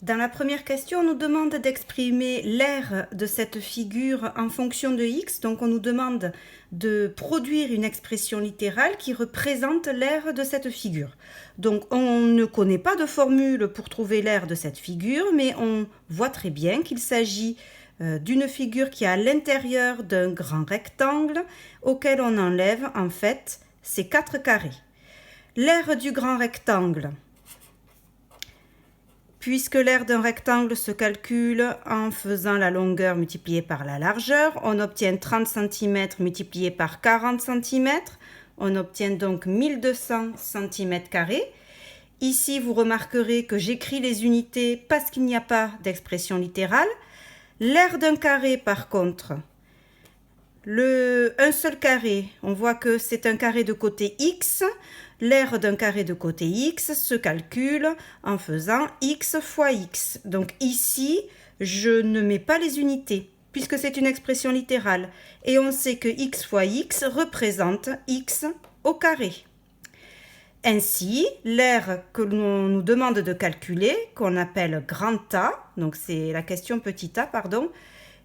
Dans la première question, on nous demande d'exprimer l'aire de cette figure en fonction de x. Donc on nous demande de produire une expression littérale qui représente l'aire de cette figure. Donc on ne connaît pas de formule pour trouver l'aire de cette figure, mais on voit très bien qu'il s'agit d'une figure qui est à l'intérieur d'un grand rectangle auquel on enlève en fait ces 4 carrés. L'aire du grand rectangle, puisque l'aire d'un rectangle se calcule en faisant la longueur multipliée par la largeur, on obtient 30 cm multiplié par 40 cm. On obtient donc 1200 cm². Ici, vous remarquerez que j'écris les unités parce qu'il n'y a pas d'expression littérale. L'aire d'un carré, par contre, un seul carré, on voit que c'est un carré de côté x. L'aire d'un carré de côté x se calcule en faisant x fois x. Donc ici, je ne mets pas les unités, puisque c'est une expression littérale. Et on sait que x fois x représente x au carré. Ainsi, l'aire que l'on nous demande de calculer, qu'on appelle grand A, donc c'est la question petit a, pardon,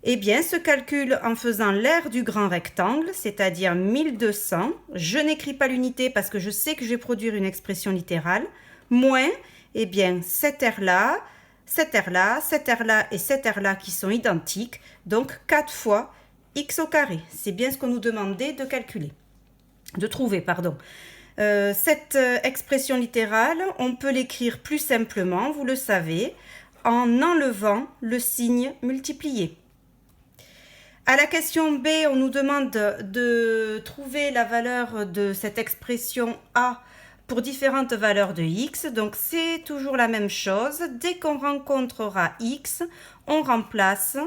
eh bien, se calcule en faisant l'aire du grand rectangle, c'est-à-dire 1200. Je n'écris pas l'unité parce que je sais que je vais produire une expression littérale. Moins, eh bien, cette aire-là, cette aire-là, cette aire-là et cette aire-là qui sont identiques. Donc, 4 fois x au carré. C'est bien ce qu'on nous demandait de calculer, de trouver, pardon. Cette expression littérale, on peut l'écrire plus simplement, vous le savez, en enlevant le signe multiplié. À la question B, on nous demande de trouver la valeur de cette expression A pour différentes valeurs de x. Donc c'est toujours la même chose. Dès qu'on rencontrera x, on remplace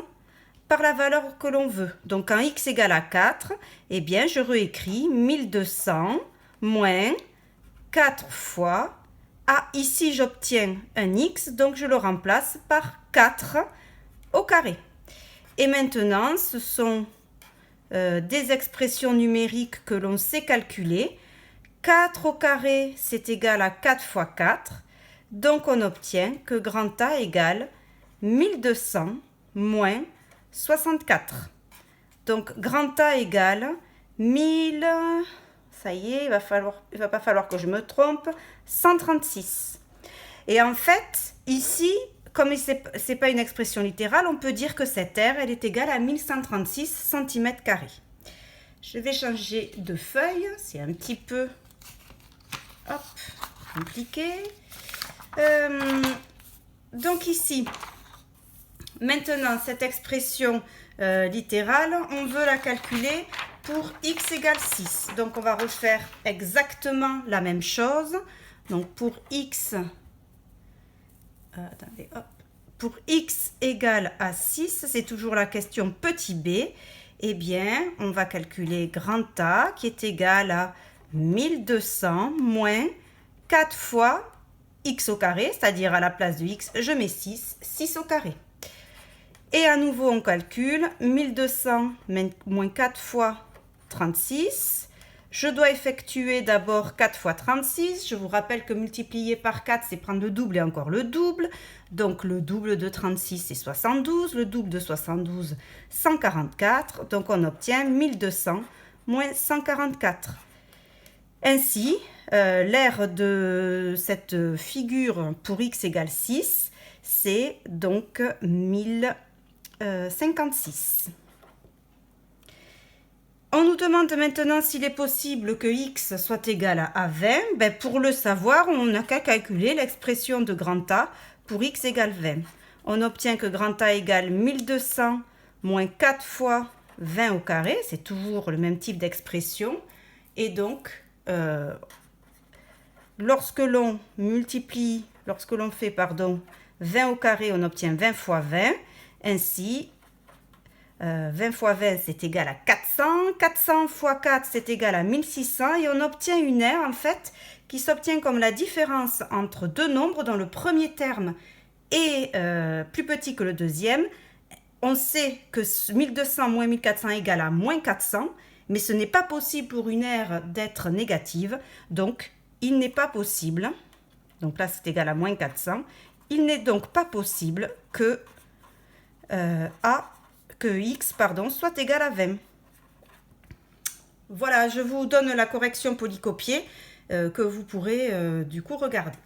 par la valeur que l'on veut. Donc quand x égale à 4, eh bien je réécris 1200 moins 4 fois A. Ici j'obtiens un x, donc je le remplace par 4 au carré. Et maintenant, ce sont des expressions numériques que l'on sait calculer. 4 au carré, c'est égal à 4 fois 4. Donc, on obtient que grand A égale 1200 moins 64. Donc, grand A égale 1000... Ça y est, il va pas falloir que je me trompe. 136. Et en fait, ici, comme ce n'est pas une expression littérale, on peut dire que cette aire, elle est égale à 1136 cm². Je vais changer de feuille, c'est un petit peu compliqué. Donc ici, maintenant, cette expression littérale, on veut la calculer pour x égale 6. Donc on va refaire exactement la même chose. Donc pour x... Attendez, hop. Pour x égale à 6, c'est toujours la question petit b. Eh bien, on va calculer grand A qui est égal à 1200 moins 4 fois x au carré, c'est-à-dire à la place de x, je mets 6 au carré. Et à nouveau, on calcule 1200 moins 4 fois 36. Je dois effectuer d'abord 4 fois 36. Je vous rappelle que multiplier par 4, c'est prendre le double et encore le double. Donc le double de 36, c'est 72. Le double de 72, 144. Donc on obtient 1200 moins 144. Ainsi, l'aire de cette figure pour x égale 6, c'est donc 1056. On nous demande maintenant s'il est possible que x soit égal à 20. Ben pour le savoir, on n'a qu'à calculer l'expression de grand A pour x égale 20. On obtient que grand A égale 1200 moins 4 fois 20 au carré. C'est toujours le même type d'expression. Et donc, lorsque l'on fait 20 au carré, on obtient 20 fois 20. Ainsi, 20 fois 20, c'est égal à 400. 400 fois 4, c'est égal à 1600. Et on obtient une aire, en fait, qui s'obtient comme la différence entre deux nombres dont le premier terme est plus petit que le deuxième. On sait que 1200 moins 1400 égale à moins 400, mais ce n'est pas possible pour une aire d'être négative. Donc, il n'est pas possible. Donc là, c'est égal à moins 400. Il n'est donc pas possible que, x soit égal à 20. Voilà, je vous donne la correction polycopiée que vous pourrez du coup regarder.